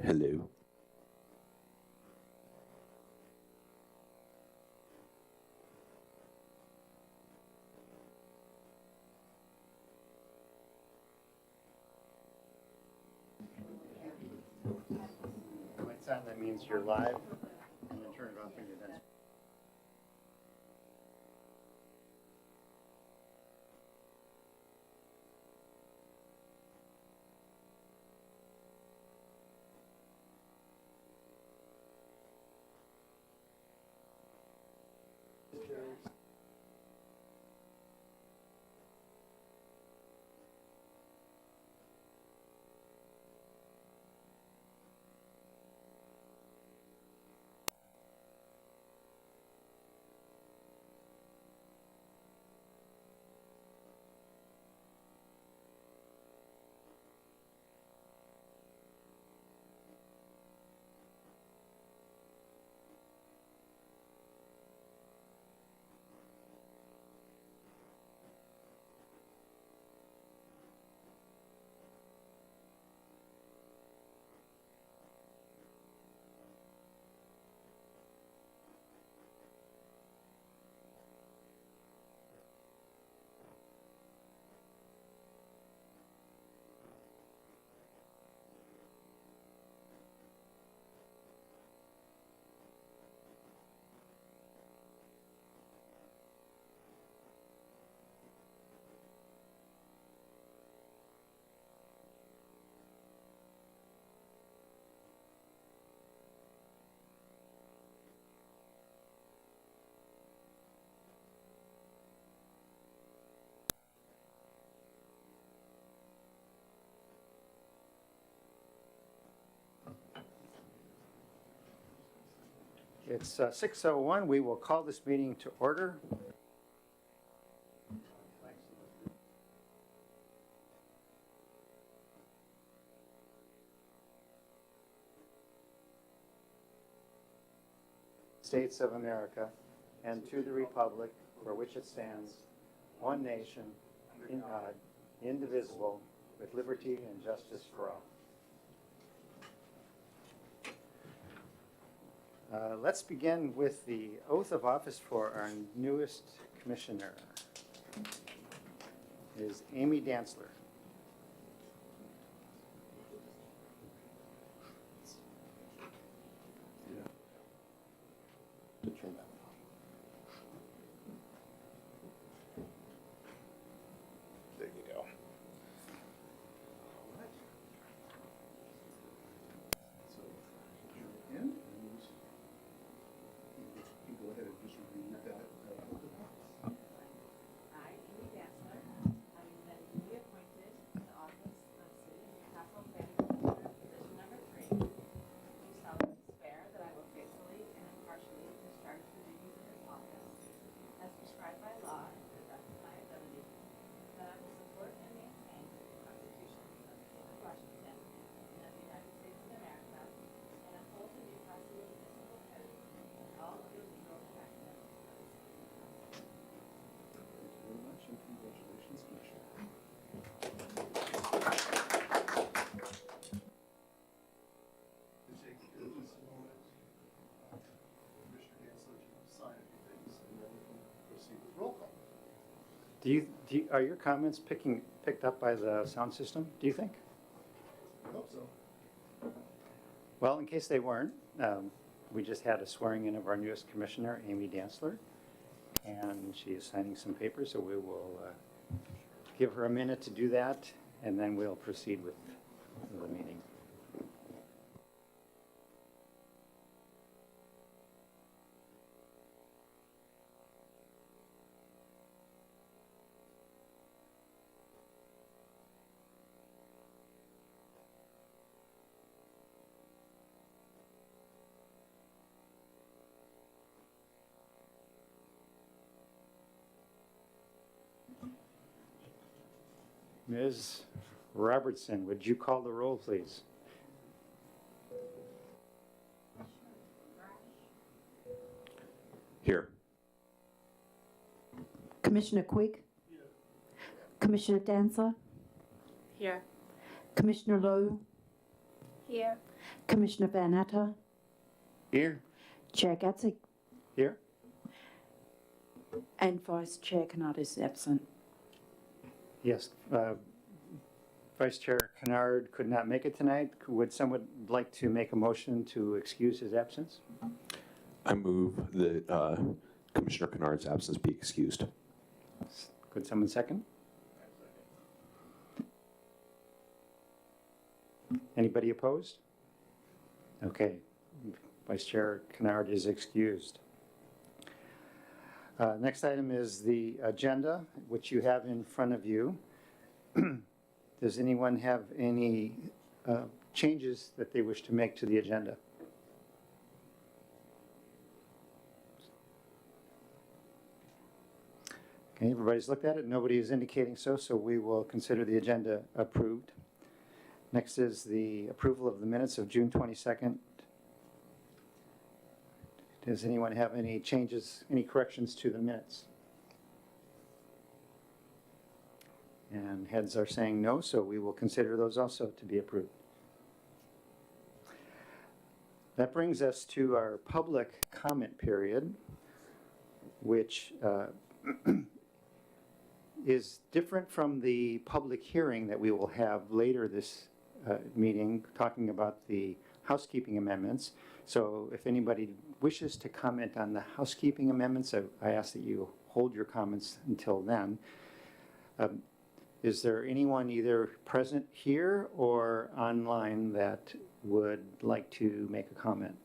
Hello. When it's on, that means you're live, and then turn it off when you're done. It's 6:01. We will call this meeting to order. States of America, and to the republic for which it stands, one nation, under God, indivisible, with liberty and justice for all. Let's begin with the oath of office for our newest commissioner. It is Amy Dantzler. Turn that one off. There you go. So, you're in, and you can go ahead and just read that. I, Amy Dantzler, having been duly appointed to the office of City of Newcastle Planning Commissioner, position number 3, do solemnly swear that I will faithfully and impartially discharge the duties of this office as prescribed by law and to the best of my ability, that I will support and maintain the constitutions of the State of Washington and of the United States of America, and uphold the Newcastle Municipal Code and all other legal enactments of the City of Newcastle. Thank you very much, and congratulations, Commissioner. Take just a moment. Commissioner Dantzler to sign a few things, and then we can proceed with roll call. Are your comments picked up by the sound system, do you think? I hope so. Well, in case they weren't, we just had a swearing in of our newest commissioner, Amy Dantzler, and she is signing some papers, so we will give her a minute to do that, and then we'll proceed with the meeting. Ms. Robertson, would you call the roll, please? Here. Commissioner Quigg? Commissioner Dantzler? Here. Commissioner Lowe? Here. Commissioner Van Natta, Here. Chair Gatzig, Here. and Vice Chair Kennard is absent. Yes. Vice Chair Kennard could not make it tonight. Would someone like to make a motion to excuse his absence? I move that Commissioner Kennard's absence be excused. Could someone second? Anybody opposed? Okay. Vice Chair Kennard is excused. Next item is the agenda, which you have in front of you. Does anyone have any changes that they wish to make to the agenda? Okay, everybody's looked at it. Nobody is indicating so, so we will consider the agenda approved. Next is the approval of the minutes of June 22nd. Does anyone have any changes, any corrections to the minutes? And heads are saying no, so we will consider those also to be approved. That brings us to our public comment period, which is different from the public hearing that we will have later this meeting, talking about the housekeeping amendments. So if anybody wishes to comment on the housekeeping amendments, I ask that you hold your comments until then. Is there anyone either present here or online that would like to make a comment?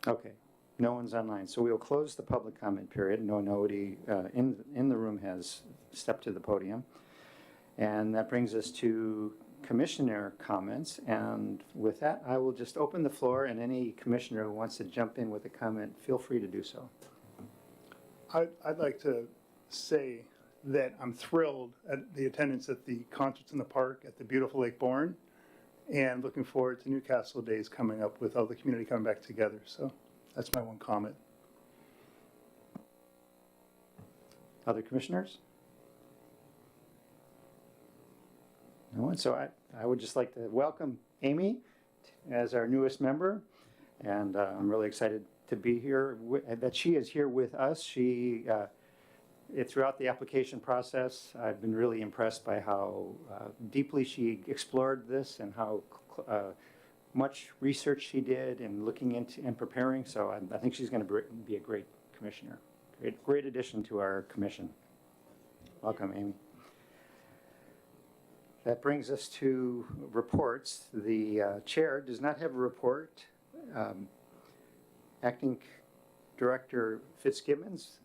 Okay, no one's online. So we will close the public comment period. Nobody in the room has stepped to the podium. And that brings us to commissioner comments. And with that, I will just open the floor, and any commissioner who wants to jump in with a comment, feel free to do so. I'd like to say that I'm thrilled at the attendance at the concerts in the park at the beautiful Lake Bourne, and looking forward to Newcastle Days coming up with all the community coming back together. So that's my one comment. Other commissioners? No one? So I would just like to welcome Amy as our newest member, and I'm really excited to be here, that she is here with us. She, throughout the application process, I've been really impressed by how deeply she explored this and how much research she did in looking into and preparing. So I think she's going to be a great commissioner, great addition to our commission. Welcome, Amy. That brings us to reports. The chair does not have a report. Acting Director Fitzgibbons,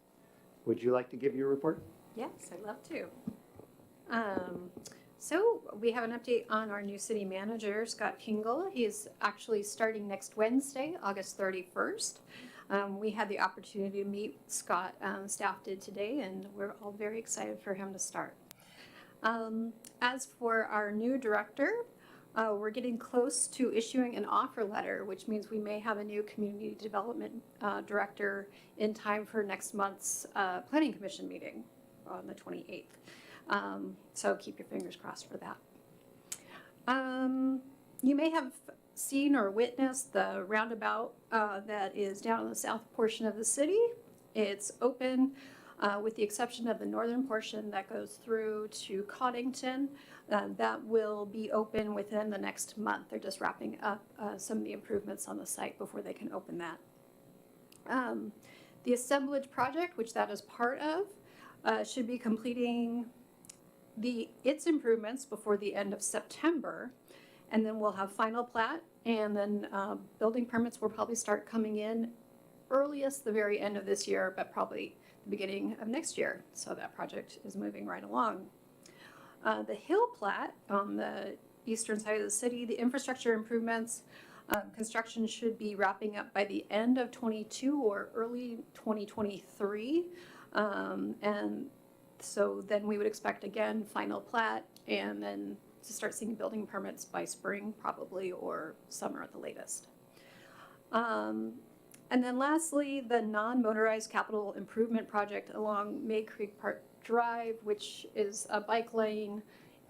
would you like to give your report? Yes, I'd love to. So we have an update on our new city manager, Scott Kingle. He is actually starting next Wednesday, August 31st. We had the opportunity to meet Scott, staff did today, and we're all very excited for him to start. As for our new director, we're getting close to issuing an offer letter, which means we may have a new community development director in time for next month's planning commission meeting on the 28th. So keep your fingers crossed for that. You may have seen or witnessed the roundabout that is down in the south portion of the city. It's open with the exception of the northern portion that goes through to Coddington. That will be open within the next month. They're just wrapping up some of the improvements on the site before they can open that. The assemblage project, which that is part of, should be completing its improvements before the end of September, and then we'll have final plat, and then building permits will probably start coming in earliest the very end of this year, but probably the beginning of next year. So that project is moving right along. The Hill plat on the eastern side of the city, the infrastructure improvements, construction should be wrapping up by the end of 22 or early 2023. And so then we would expect again final plat, and then to start seeing building permits by spring probably, or summer at the latest. And then lastly, the non-motorized capital improvement project along May Creek Drive, which is a bike lane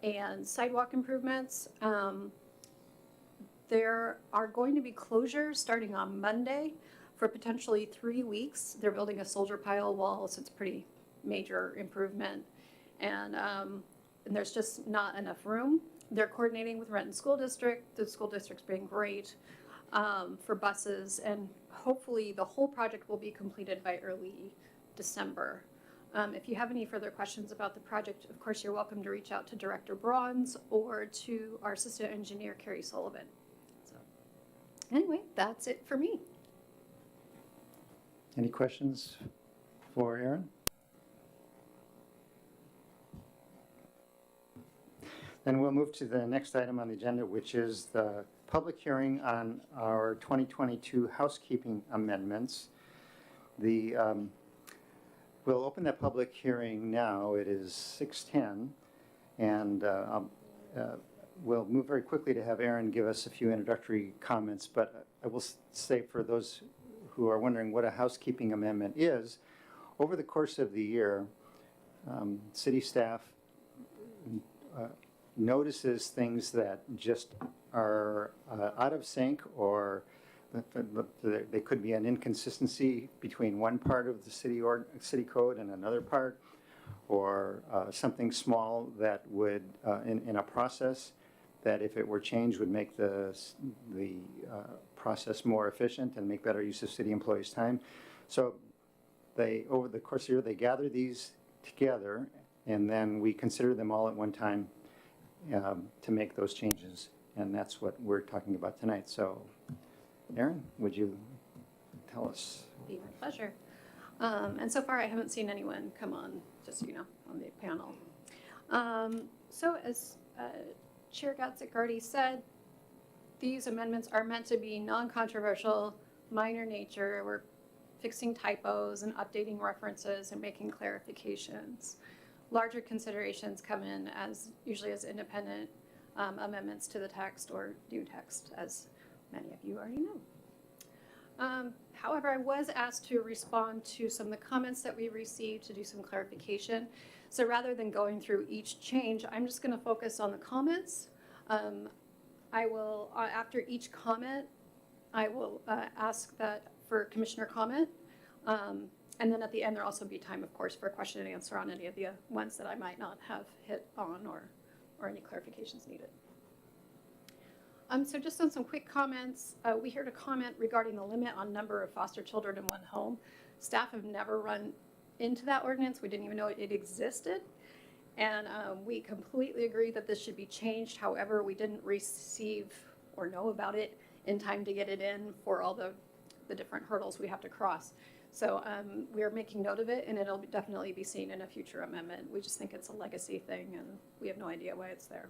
and sidewalk improvements. There are going to be closures starting on Monday for potentially 3 weeks. They're building a soldier pile wall, so it's a pretty major improvement. And there's just not enough room. They're coordinating with Renton School District. The school district's being great for buses, and hopefully the whole project will be completed by early December. If you have any further questions about the project, of course, you're welcome to reach out to Director Bronze or to our Assistant Engineer, Carrie Sullivan. So, anyway, that's it for me. Any questions for Aaron? Then we'll move to the next item on the agenda, which is the public hearing on our 2022 housekeeping amendments. We'll open that public hearing now. It is 6:10, and we'll move very quickly to have Aaron give us a few introductory comments, but I will say for those who are wondering what a housekeeping amendment is, over the course of the year, city staff notices things that just are out of sync, or there could be an inconsistency between one part of the city code and another part, or something small that would, in a process, that if it were changed would make the process more efficient and make better use of city employees' time. So over the course of the year, they gather these together, and then we consider them all at one time to make those changes. And that's what we're talking about tonight. So, Aaron, would you tell us? Be my pleasure. And so far, I haven't seen anyone come on, just so you know, on the panel. So as Chair Gatzik already said, these amendments are meant to be non-controversial, minor nature. We're fixing typos and updating references and making clarifications. Larger considerations come in usually as independent amendments to the text or new text, as many of you already know. However, I was asked to respond to some of the comments that we received to do some clarification. So rather than going through each change, I'm just going to focus on the comments. I will, after each comment, I will ask that for commissioner comment. And then at the end, there'll also be time, of course, for a question and answer on any of the ones that I might not have hit on or any clarifications needed. So just on some quick comments, we heard a comment regarding the limit on number of foster children in one home. Staff have never run into that ordinance. We didn't even know it existed. And we completely agree that this should be changed. However, we didn't receive or know about it in time to get it in for all the different hurdles we have to cross. So we are making note of it, and it'll definitely be seen in a future amendment. We just think it's a legacy thing, and we have no idea why it's there.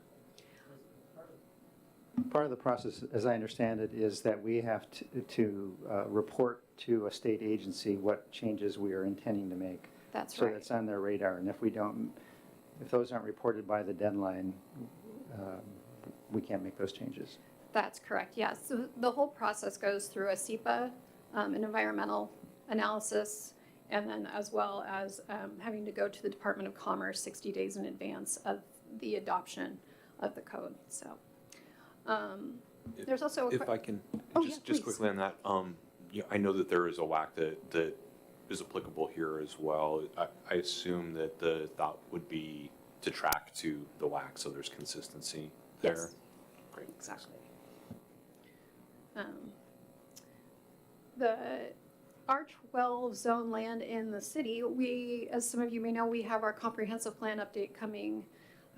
Part of the process, as I understand it, is that we have to report to a state agency what changes we are intending to make. That's so right. So that's on their radar, and if those aren't reported by the deadline, we can't make those changes. That's correct, yes. So the whole process goes through a SEPA, an environmental analysis, and then as well as having to go to the Department of Commerce 60 days in advance of the adoption of the code. So there's also If I can, Oh, just yeah, quickly on that, I know that there is a WAC that is applicable here as well. I assume that the thought would be to track to the WAC, so there's consistency there. Yes. Great. Exactly. The R12 zone land in the city, we, as some of you may know, we have our comprehensive plan update coming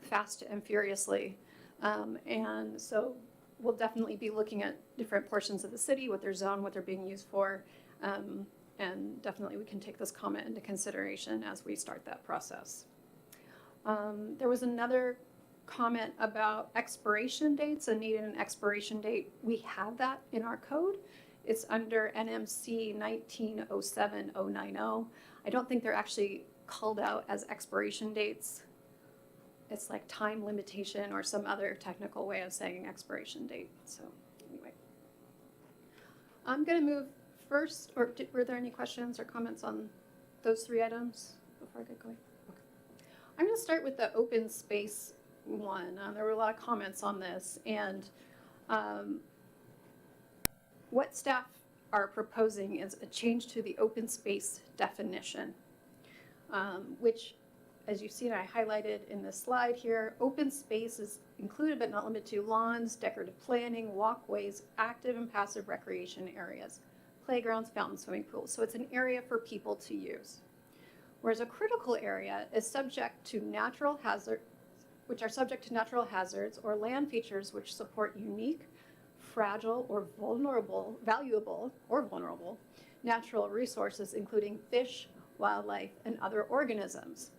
fast and furiously. And so we'll definitely be looking at different portions of the city, what they're zoned, what they're being used for. And definitely we can take this comment into consideration as we start that process. There was another comment about expiration dates and needing an expiration date. We have that in our code. It's under NMC 1907-090. I don't think they're actually called out as expiration dates. It's like time limitation or some other technical way of saying expiration date. So anyway, I'm going to move first, or were there any questions or comments on those three items before I get going? Okay. I'm going to start with the open space one. There were a lot of comments on this, and what staff are proposing is a change to the open space definition, which, as you've seen, I highlighted in this slide here. Open space is included but not limited to lawns, decorative planting, walkways, active and passive recreation areas, playgrounds, fountains, swimming pools. So it's an area for people to use. Whereas a critical area is subject to natural hazards, which are subject to natural hazards or land features which support unique, fragile, or valuable natural resources, including fish, wildlife, and other organisms.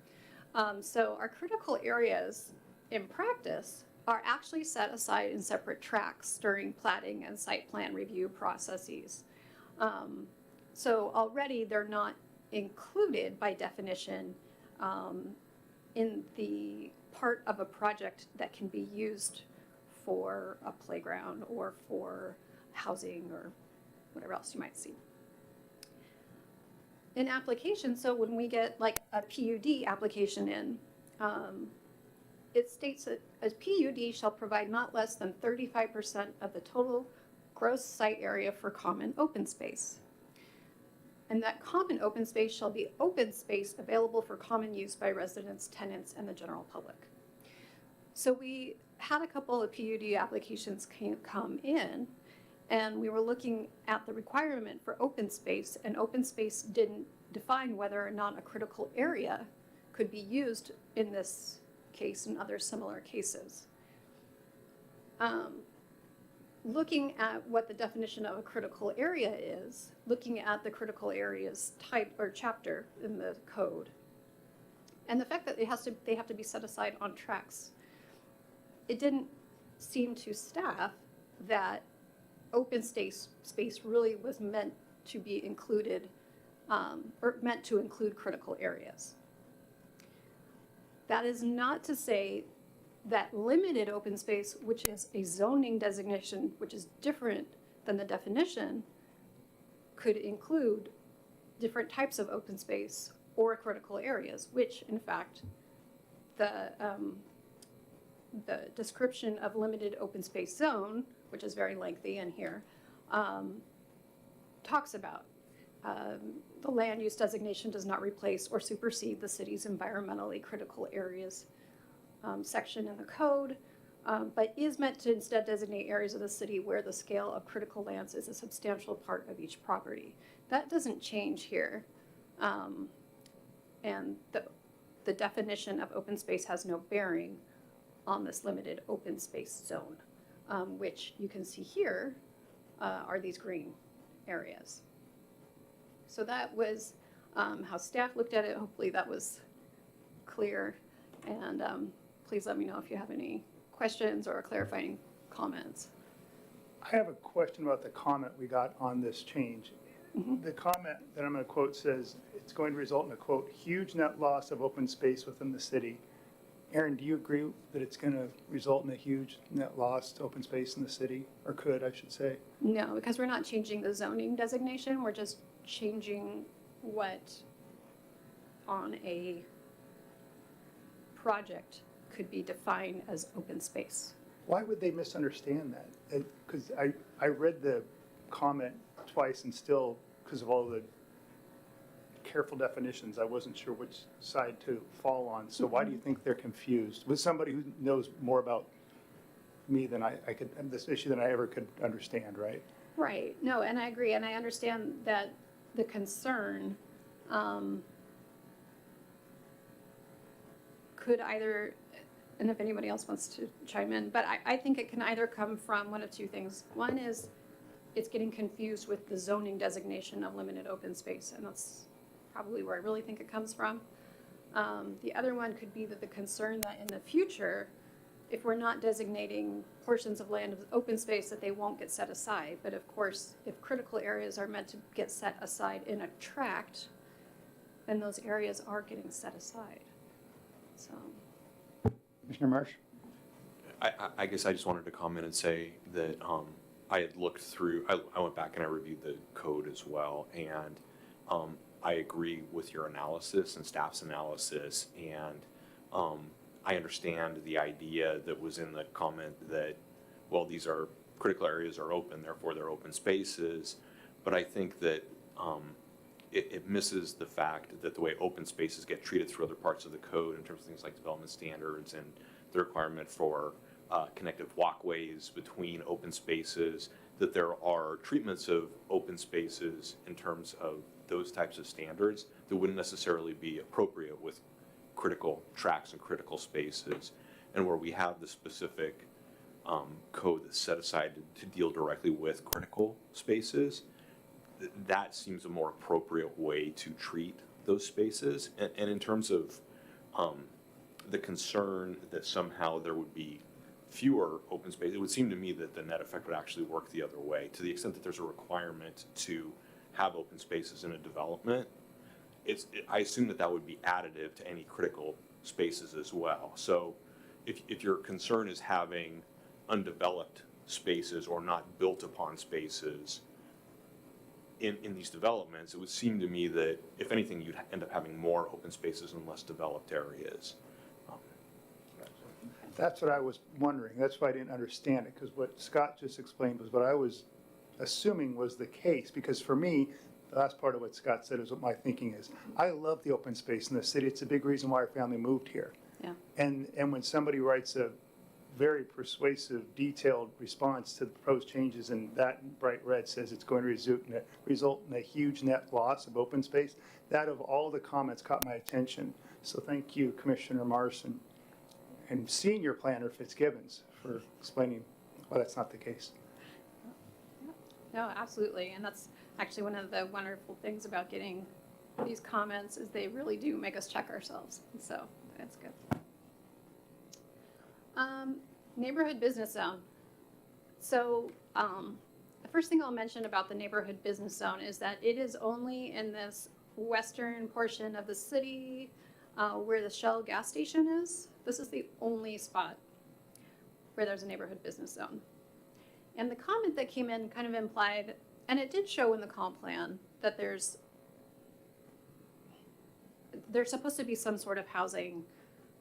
So our critical areas in practice are actually set aside in separate tracts during platting and site plan review processes. So already they're not included by definition in the part of a project that can be used for a playground or for housing or whatever else you might see. In application, so when we get like a PUD application in, it states that a PUD shall provide not less than 35% of the total gross site area for common open space. And that common open space shall be open space available for common use by residents, tenants, and the general public. So we had a couple of PUD applications come in, and we were looking at the requirement for open space, and open space didn't define whether or not a critical area could be used in this case and other similar cases. Looking at what the definition of a critical area is, looking at the critical areas type or chapter in the code, and the fact that they have to be set aside on tracks, it didn't seem to staff that open space really was meant to be included, or meant to include critical areas. That is not to say that limited open space, which is a zoning designation, which is different than the definition, could include different types of open space or critical areas, which in fact the description of limited open space zone, which is very lengthy in here, talks about. The land use designation does not replace or supersede the city's environmentally critical areas section in the code, but is meant to instead designate areas of the city where the scale of critical lands is a substantial part of each property. That doesn't change here. And the definition of open space has no bearing on this limited open space zone, which you can see here are these green areas. So that was how staff looked at it. Hopefully that was clear. And please let me know if you have any questions or clarifying comments. I have a question about the comment we got on this change. The comment that I'm going to quote says, it's going to result in a, quote, huge net loss of open space within the city. Aaron, do you agree that it's going to result in a huge net loss to open space in the city? Or could, I should say? No, because we're not changing the zoning designation. We're just changing what on a project could be defined as open space. Why would they misunderstand that? Because I read the comment twice and still, because of all the careful definitions, I wasn't sure which side to fall on. So why do you think they're confused? With somebody who knows more about me than I could, this issue than I ever could understand, right? Right. No, and I agree. And I understand that the concern could either, and if anybody else wants to chime in, but I think it can either come from one of two things. One is it's getting confused with the zoning designation of limited open space, and that's probably where I really think it comes from. The other one could be that the concern that in the future, if we're not designating portions of land of open space, that they won't get set aside. But of course, if critical areas are meant to get set aside in a tract, then those areas are getting set aside. So. Commissioner Marsh? I guess I just wanted to comment and say that I had looked through, I went back and I reviewed the code as well, and I agree with your analysis and staff's analysis, and I understand the idea that was in the comment that, well, these are critical areas are open, therefore they're open spaces. But I think that it misses the fact that the way open spaces get treated through other parts of the code in terms of things like development standards and the requirement for connective walkways between open spaces, that there are treatments of open spaces in terms of those types of standards that wouldn't necessarily be appropriate with critical tracks and critical spaces, and where we have the specific code that's set aside to deal directly with critical spaces, that seems a more appropriate way to treat those spaces. And in terms of the concern that somehow there would be fewer open spaces, it would seem to me that the net effect would actually work the other way. To the extent that there's a requirement to have open spaces in a development, I assume that would be additive to any critical spaces as well. So if your concern is having undeveloped spaces or not built upon spaces in these developments, it would seem to me that if anything, you'd end up having more open spaces in less developed areas. That's what I was wondering. That's why I didn't understand it, because what Scott just explained was what I was assuming was the case. Because for me, the last part of what Scott said is what my thinking is. I love the open space in the city. It's a big reason why our family moved here. Yeah. And when somebody writes a very persuasive, detailed response to the proposed changes, and that in bright red says it's going to result in a huge net loss of open space, that of all the comments caught my attention. So thank you, Commissioner Morrison, and Senior Planner Fitzgibbons for explaining why that's not the case. No, absolutely, and that's actually one of the wonderful things about getting these comments is they really do make us check ourselves, so that's good. Neighborhood business zone. So the first thing I'll mention about the neighborhood business zone is that it is only in this western portion of the city where the Shell gas station is. This is the only spot where there's a neighborhood business zone. And the comment that came in kind of implied, and it did show in the comp plan, that there's supposed to be some sort of housing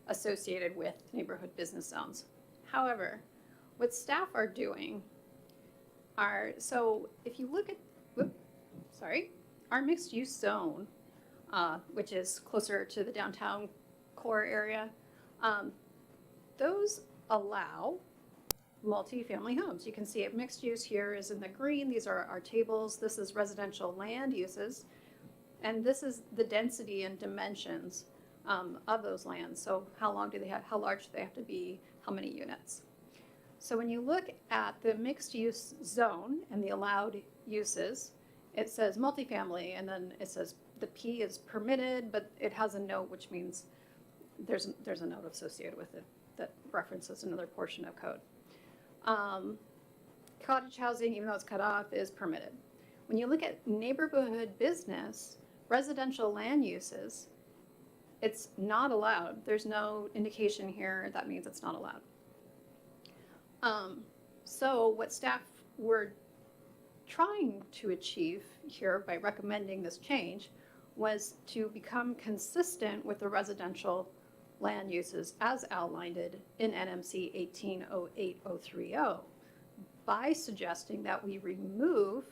associated with neighborhood business zones. However, what staff are doing so if you look at, our mixed use zone, which is closer to the downtown core area, those allow multifamily homes. You can see it, mixed use here is in the green. These are our tables. This is residential land uses. And this is the density and dimensions of those lands. So how large do they have to be? How many units? So when you look at the mixed use zone and the allowed uses, it says multifamily, and then it says the P is permitted, but it has a note, which means there's a note associated with it that references another portion of code. Cottage housing, even though it's cut off, is permitted. When you look at neighborhood business, residential land uses, it's not allowed. There's no indication here that means it's not allowed. So what staff were trying to achieve here by recommending this change was to become consistent with the residential land uses as outlined in NMC 1808030 by suggesting that we remove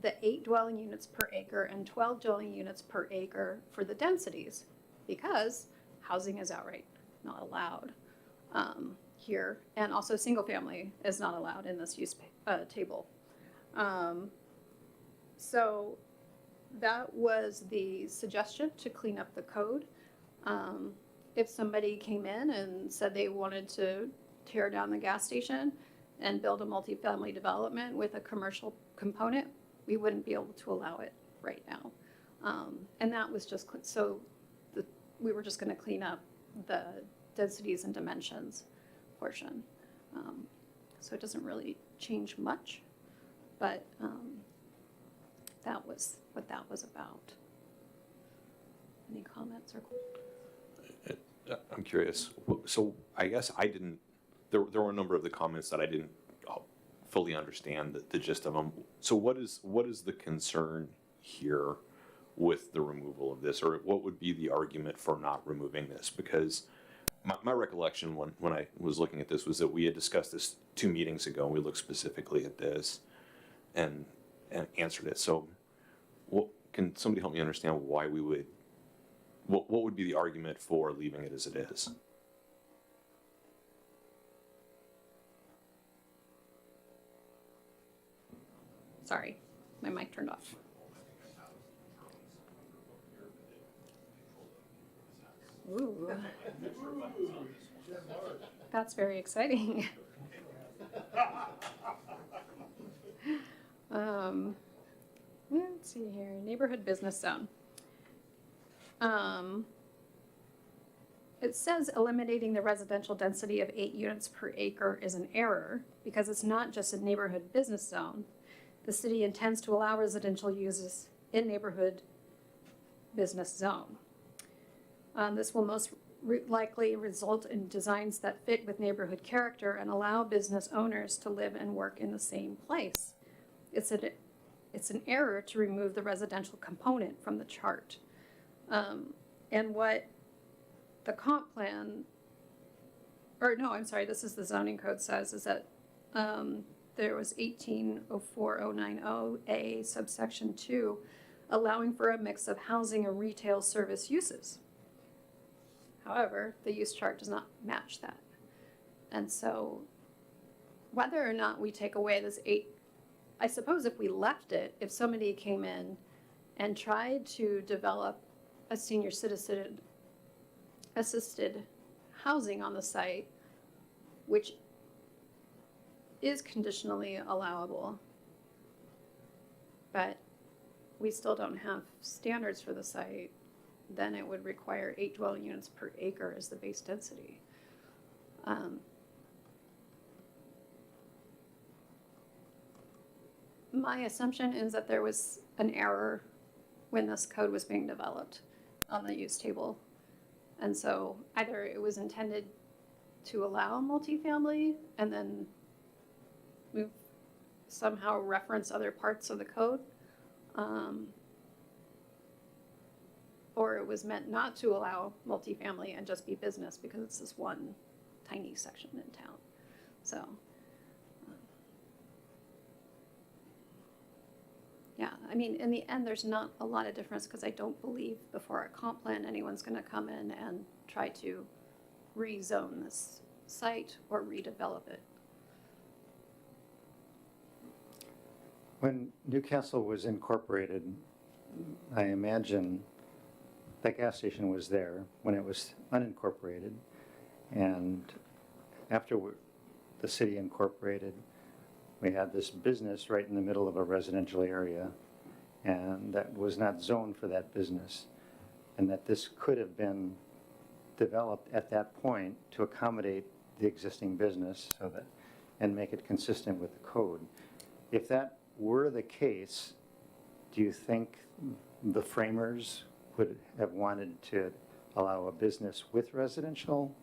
the 8 dwelling units per acre and 12 dwelling units per acre for the densities, because housing is outright not allowed here, and also single family is not allowed in this use table. So that was the suggestion to clean up the code. If somebody came in and said they wanted to tear down the gas station and build a multifamily development with a commercial component, we wouldn't be able to allow it right now. And that was just, we were just gonna clean up the densities and dimensions portion. So it doesn't really change much, but that was what that was about. Any comments or questions? I'm curious. So I guess there were a number of the comments that I didn't fully understand the gist of them. So what is the concern here with the removal of this, or what would be the argument for not removing this? Because my recollection when I was looking at this was that we had discussed this 2 meetings ago, and we looked specifically at this and answered it. So can somebody help me understand why we would, what would be the argument for leaving it as it is? Sorry, my mic turned off. Ooh. That's very exciting. Let's see here, neighborhood business zone. It says eliminating the residential density of 8 units per acre is an error because it's not just a neighborhood business zone. The city intends to allow residential uses in neighborhood business zone. This will most likely result in designs that fit with neighborhood character and allow business owners to live and work in the same place. It's an error to remove the residential component from the chart. And what the comp plan, or no, I'm sorry, this is the zoning code says, is that there was 1804090A subsection 2, allowing for a mix of housing and retail service uses. However, the use chart does not match that. And so whether or not we take away this 8, I suppose if we left it, if somebody came in and tried to develop a senior citizen assisted housing on the site, which is conditionally allowable, but we still don't have standards for the site, then it would require 8 dwelling units per acre as the base density. My assumption is that there was an error when this code was being developed on the use table. And so either it was intended to allow multifamily and then somehow reference other parts of the code, or it was meant not to allow multifamily and just be business because it's this one tiny section in town. So, yeah, I mean, in the end, there's not a lot of difference because I don't believe before a comp plan anyone's going to come in and try to rezone this site or redevelop it. When Newcastle was incorporated, I imagine that gas station was there when it was unincorporated. And after the city incorporated, we had this business right in the middle of a residential area, and that was not zoned for that business. And that this could have been developed at that point to accommodate the existing business so that, and make it consistent with the code. If that were the case, do you think the framers would have wanted to allow a business with residential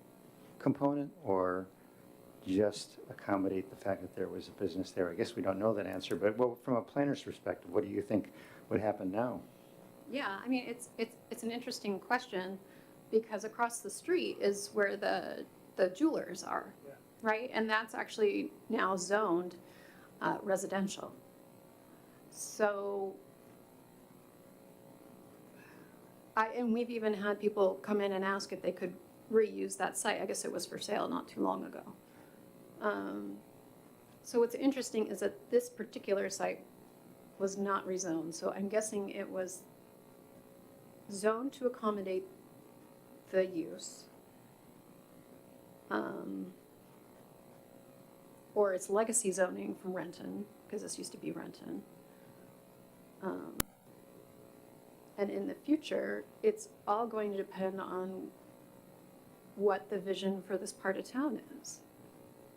component, or just accommodate the fact that there was a business there? I guess we don't know that answer, but from a planner's perspective, what do you think would happen now? Yeah, I mean, it's an interesting question because across the street is where the jewelers are, right? And that's actually now zoned residential. So, and we've even had people come in and ask if they could reuse that site. I guess it was for sale not too long ago. So what's interesting is that this particular site was not rezoned. So I'm guessing it was zoned to accommodate the use. Or it's legacy zoning from Renton, because this used to be Renton. And in the future, it's all going to depend on what the vision for this part of town is.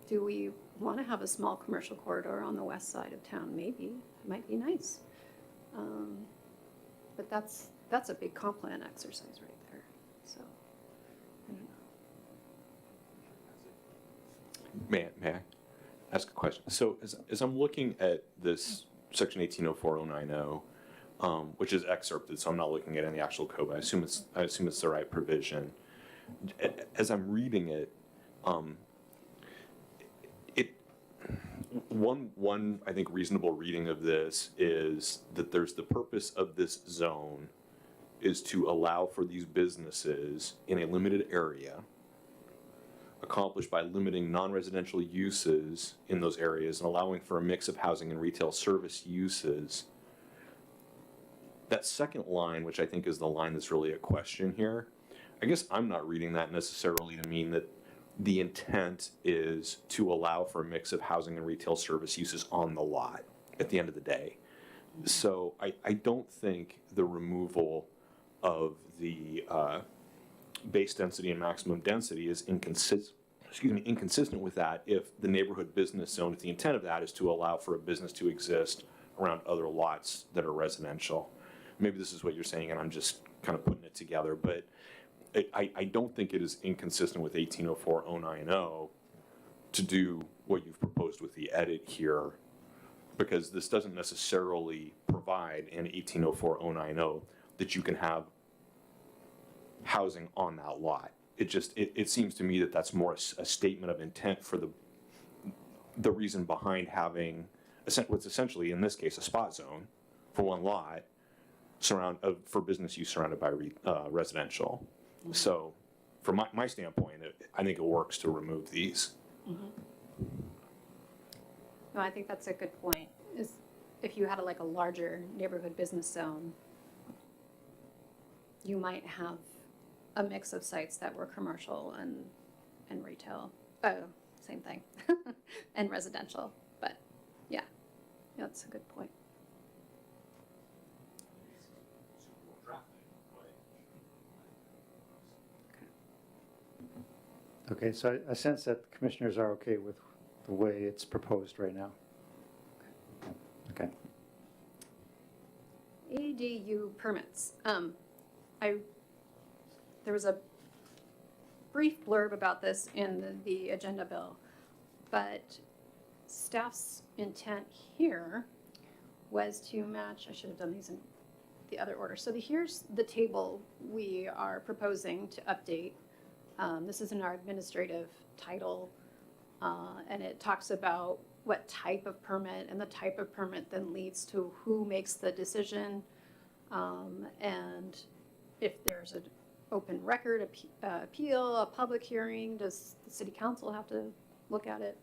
Do we want to have a small commercial corridor on the west side of town? Maybe. It might be nice. But that's a big comp plan exercise right there. So, I don't know. May I ask a question? So as I'm looking at this section 1804090, which is excerpted, so I'm not looking at any actual code, but I assume it's the right provision. As I'm reading it, it, one, I think reasonable reading of this is that there's the purpose of this zone is to allow for these businesses in a limited area, accomplished by limiting non-residential uses in those areas and allowing for a mix of housing and retail service uses. That second line, which I think is the line that's really a question here, I guess I'm not reading that necessarily to mean that the intent is to allow for a mix of housing and retail service uses on the lot at the end of the day. So I don't think the removal of the base density and maximum density is inconsistent with that if the neighborhood business zone, if the intent of that is to allow for a business to exist around other lots that are residential. Maybe this is what you're saying and I'm just kind of putting it together, but I don't think it is inconsistent with 1804-090 to do what you've proposed with the edit here, because this doesn't necessarily provide in 1804-090 that you can have housing on that lot. It seems to me that that's more a statement of intent for the reason behind having what's essentially, in this case, a spot zone for one lot for business use surrounded by residential. So from my standpoint, I think it works to remove these. No, I think that's a good point, is if you had a larger neighborhood business zone, you might have a mix of sites that were commercial and retail, same thing, and residential, but yeah, that's a good point. Okay, so I sense that the commissioners are okay with the way it's proposed right now. Okay. ADU permits. There was a brief blurb about this in the agenda bill, but staff's intent here was to match, I should have done these in the other order. So here's the table we are proposing to update. This is in our administrative title, and it talks about what type of permit, and the type of permit then leads to who makes the decision, and if there's an open record appeal, a public hearing, does the city council have to look at it?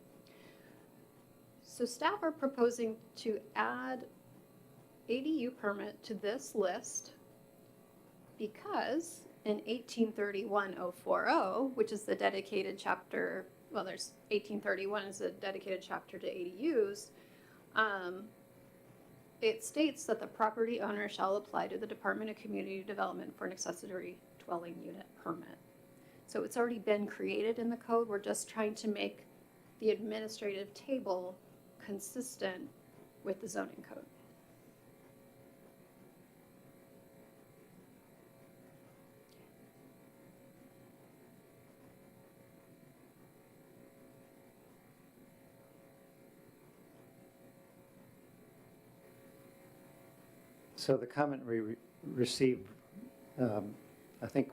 So staff are proposing to add ADU permit to this list because in 1831-040, which is the dedicated chapter, well, there's 1831 is a dedicated chapter to ADUs, it states that the property owner shall apply to the Department of Community Development for an accessory dwelling unit permit. So it's already been created in the code. We're just trying to make the administrative table consistent with the zoning code. So the comment we received, I think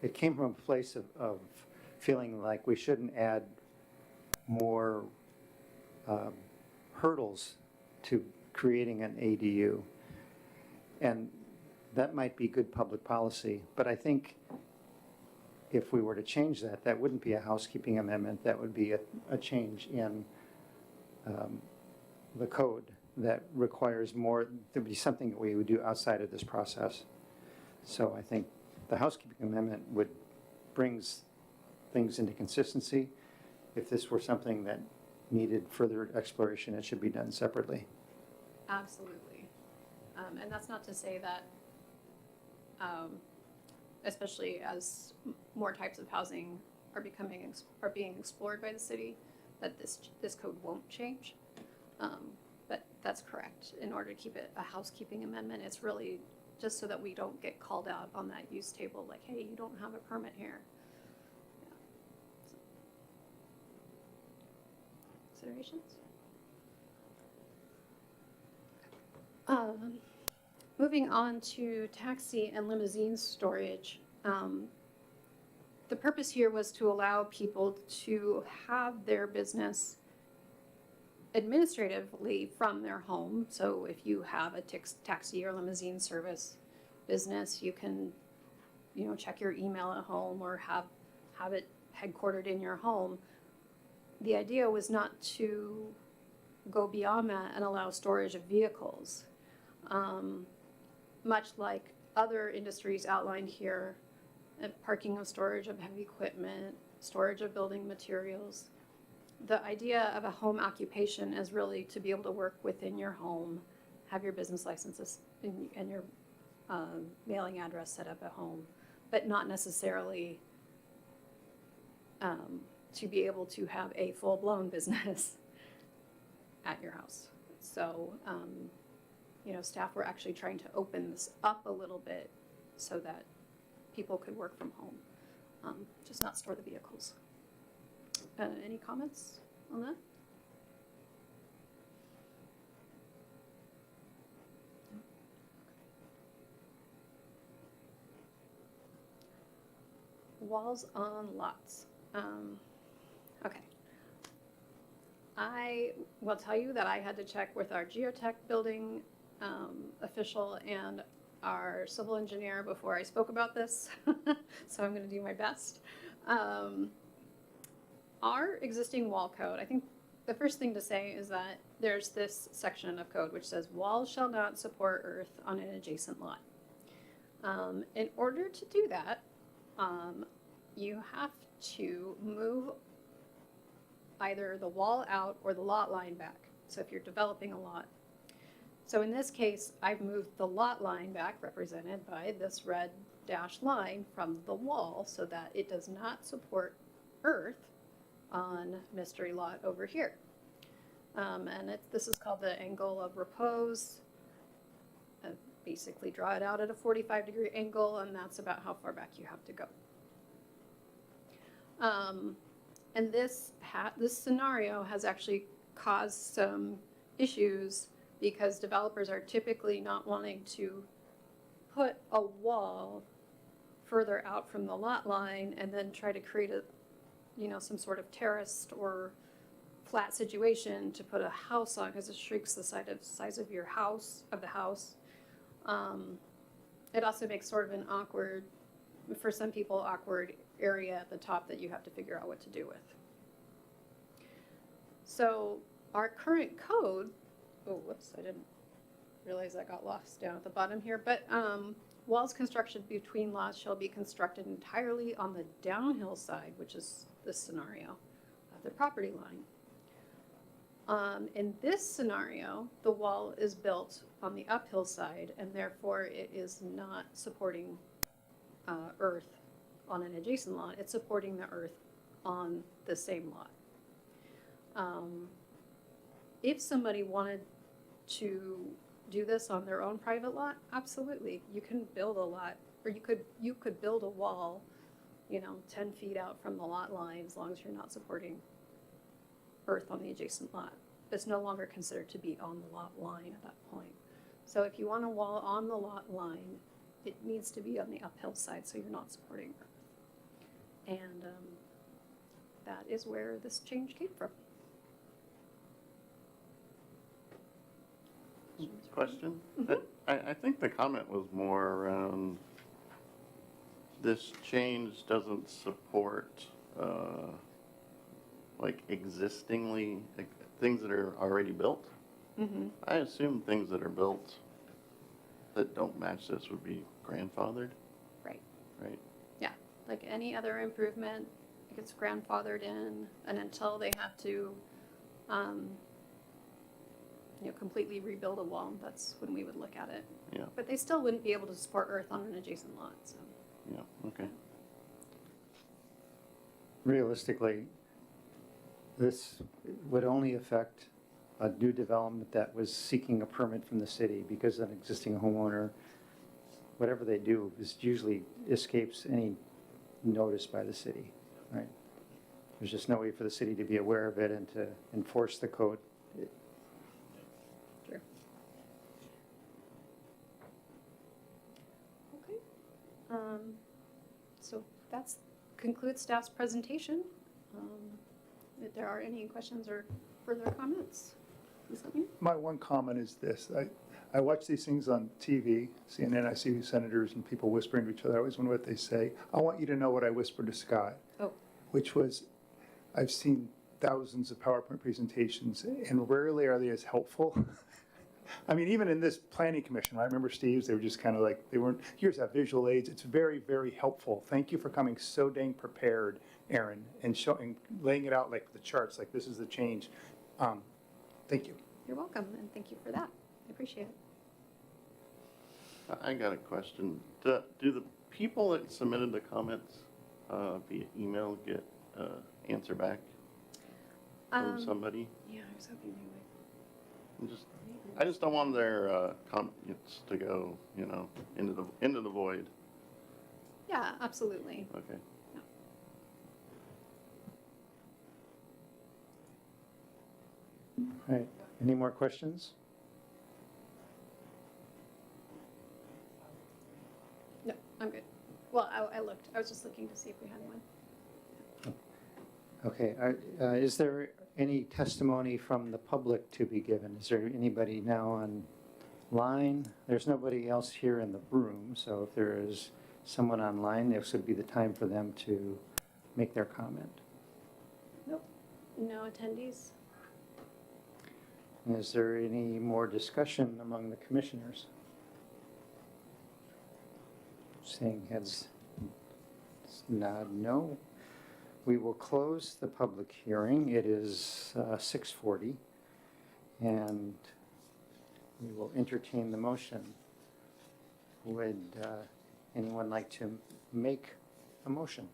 it came from a place of feeling like we shouldn't add more hurdles to creating an ADU. And that might be good public policy, but I think if we were to change that, that wouldn't be a housekeeping amendment, that would be a change in the code that requires more, there would be something that we would do outside of this process. So I think the housekeeping amendment brings things into consistency. If this were something that needed further exploration, it should be done separately. Absolutely. And that's not to say that, especially as more types of housing are being explored by the city, that this code won't change. But that's correct. In order to keep it a housekeeping amendment, it's really just so that we don't get called out on that use table, like, hey, you don't have a permit here. Yeah. So, considerations? Moving on to taxi and limousine storage. the purpose here was to allow people to have their business administratively from their home. So if you have a taxi or limousine service business, you can, check your email at home or have it headquartered in your home. The idea was not to go beyond that and allow storage of vehicles. Much like other industries outlined here, parking of storage of heavy equipment, storage of building materials. The idea of a home occupation is really to be able to work within your home, have your business licenses and your mailing address set up at home, but not necessarily to be able to have a full-blown business at your house. So, staff were actually trying to open this up a little bit so that people could work from home, just not store the vehicles. Any comments on that? Walls on lots. Okay. I will tell you that I had to check with our geotech building official and our civil engineer before I spoke about this, so I'm going to do my best. Our existing wall code, I think the first thing to say is that there's this section of code which says walls shall not support earth on an adjacent lot. In order to do that, you have to move either the wall out or the lot line back. So if you're developing a lot. So in this case, I've moved the lot line back, represented by this red dashed line, from the wall so that it does not support earth on mystery lot over here. This is called the angle of repose. Basically draw it out at a 45-degree angle, and that's about how far back you have to go. And this scenario has actually caused some issues because developers are typically not wanting to put a wall further out from the lot line and then try to create some sort of terraced or flat situation to put a house on, because it shrinks the size of your house, of the house. It also makes sort of an awkward, for some people, awkward area at the top that you have to figure out what to do with. So our current code, I didn't realize I got lost down at the bottom here, but walls constructed between lots shall be constructed entirely on the downhill side, which is this scenario, of the property line. In this scenario, the wall is built on the uphill side, and therefore it is not supporting earth on an adjacent lot. It's supporting the earth on the same lot. If somebody wanted to do this on their own private lot, absolutely. You can build a lot, or you could build a wall, 10 feet out from the lot line, as long as you're not supporting earth on the adjacent lot. It's no longer considered to be on the lot line at that point. So if you want a wall on the lot line, it needs to be on the uphill side so you're not supporting earth. And that is where this change came from. Question? Mm-hmm. I think the comment was more around this change doesn't support existingly, things that are already built. Mm-hmm. I assume things that are built that don't match this would be grandfathered, Right. right? Yeah, like any other improvement, it gets grandfathered in, and until they have to, completely rebuild a wall, that's when we would look at it. Yeah, But they still wouldn't be able to support earth on an adjacent lot, so. yeah, okay. Realistically, this would only affect a new development that was seeking a permit from the city, because an existing homeowner, whatever they do, is usually escapes any notice by the city, right? There's just no way for the city to be aware of it and to enforce the code. Sure. Okay. So that's concludes staff's presentation. If there are any questions or further comments, please let me know. My one comment is this. I watch these things on TV, CNN, I see senators and people whispering to each other. I always wonder what they say. I want you to know what I whispered to Scott. Oh. Which was, I've seen thousands of PowerPoint presentations, and rarely are they as helpful. I mean, even in this planning commission, I remember Steve's, they were just kind of like, they weren't, here's that visual aids. It's very, very helpful. Thank you for coming so dang prepared, Aaron, and showing, laying it out like the charts, like this is the change. Thank you. You're welcome, and thank you for that. I appreciate it. I got a question. Do the people that submitted the comments via email get answer back from somebody? Yeah, I was hoping they would. I just don't want their comments to go, into the void. Yeah, absolutely. Okay. All right, any more questions? No, I'm good. Well, I looked. I was just looking to see if we had one. Okay, is there any testimony from the public to be given? Is there anybody now online? There's nobody else here in the room, so if there is someone online, this would be the time for them to make their comment. Nope. No attendees? Is there any more discussion among the commissioners? Seeing heads nod no. We will close the public hearing. It is 6:40, and we will entertain the motion. Would anyone like to make a motion?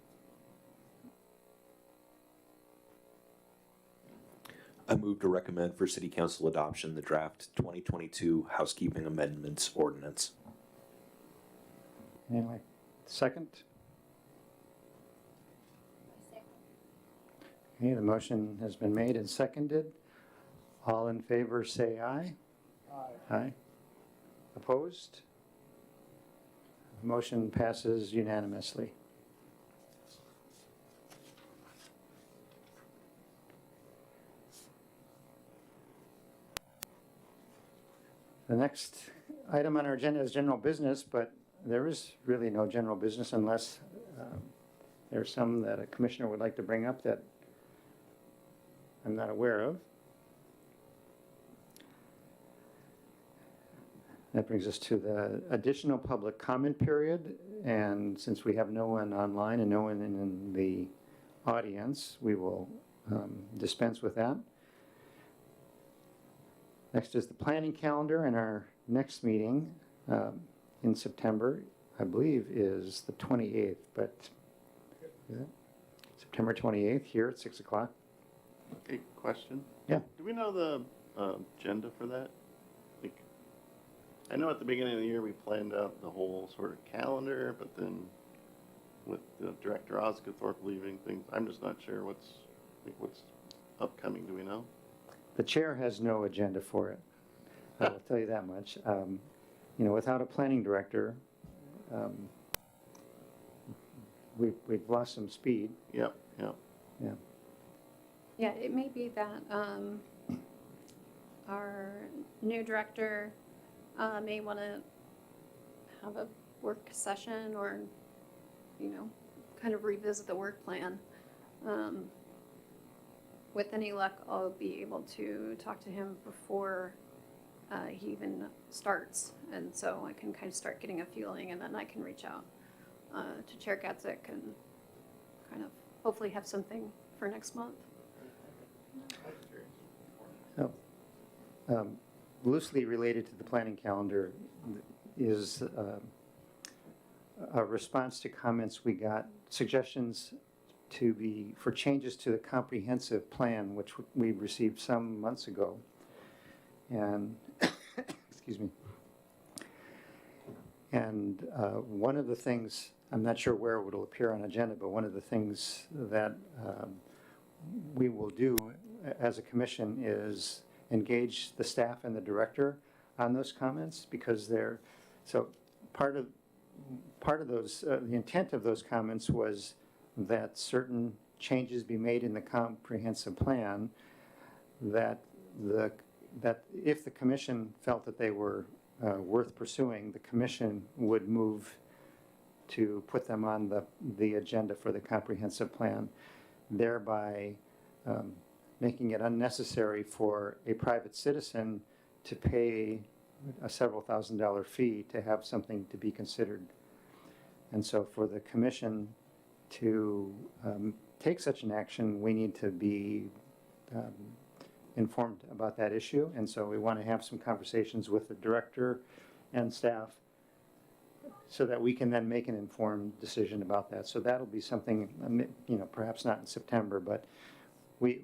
I move to recommend for city council adoption the draft 2022 housekeeping amendments ordinance. Anyone? Second? Okay, the motion has been made and seconded. All in favor, say aye. Aye. Aye. Opposed? Motion passes unanimously. The next item on our agenda is general business, but there is really no general business unless there's some that a commissioner would like to bring up that I'm not aware of. That brings us to the additional public comment period, and since we have no one online and no one in the audience, we will dispense with that. Next is the planning calendar, and our next meeting in September, I believe, is the 28th, but is it? September 28th here at 6 o'clock. Okay, question? Yeah. Do we know the agenda for that? Like, I know at the beginning of the year, we planned out the whole sort of calendar, but then with Director Osgothorpe leaving things, I'm just not sure what's upcoming. Do we know? The chair has no agenda for it. I will tell you that much. Without a planning director, we've lost some speed. Yep. Yeah. Yeah, it may be that our new director may want to have a work session or, kind of revisit the work plan. With any luck, I'll be able to talk to him before he even starts. And so I can kind of start getting a feeling, and then I can reach out to Chair Gatzik and kind of hopefully have something for next month. Loosely related to the planning calendar is a response to comments we got, suggestions for changes to the comprehensive plan, which we received some months ago. And, excuse me. And one of the things, I'm not sure where it will appear on agenda, but one of the things that we will do as a commission is engage the staff and the director on those comments, because part of those, the intent of those comments was that certain changes be made in the comprehensive plan, that if the commission felt that they were worth pursuing, the commission would move to put them on the agenda for the comprehensive plan, thereby making it unnecessary for a private citizen to pay a several $1,000 fee to have something to be considered. And so for the commission to take such an action, we need to be informed about that issue. And so we want to have some conversations with the director and staff so that we can then make an informed decision about that. So that'll be something, perhaps not in September, but we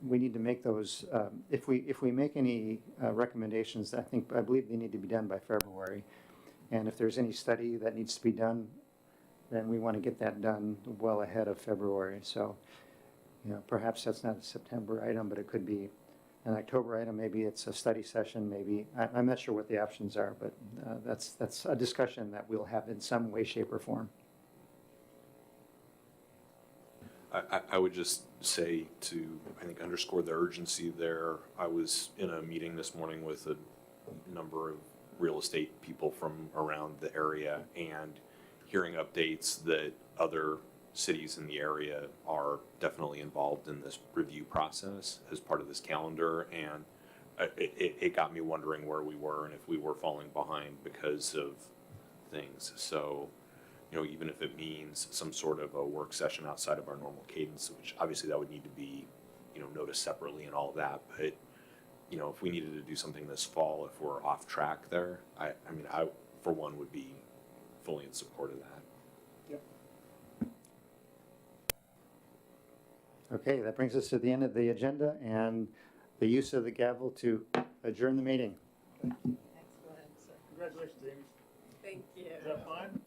need to make those, if we make any recommendations, I believe they need to be done by February. And if there's any study that needs to be done, then we want to get that done well ahead of February. So, perhaps that's not a September item, but it could be an October item. Maybe it's a study session, maybe, I'm not sure what the options are, but that's a discussion that we'll have in some way, shape, or form. I would just say to, I think, underscore the urgency there. I was in a meeting this morning with a number of real estate people from around the area and hearing updates that other cities in the area are definitely involved in this review process as part of this calendar. And it got me wondering where we were and if we were falling behind because of things. So, even if it means some sort of a work session outside of our normal cadence, which obviously that would need to be, noticed separately and all of that. But, if we needed to do something this fall, if we're off track there, I for one, would be fully in support of that. Okay, that brings us to the end of the agenda and the use of the gavel to adjourn the meeting. Excellent. Congratulations, Amy. Thank you. Is that fine?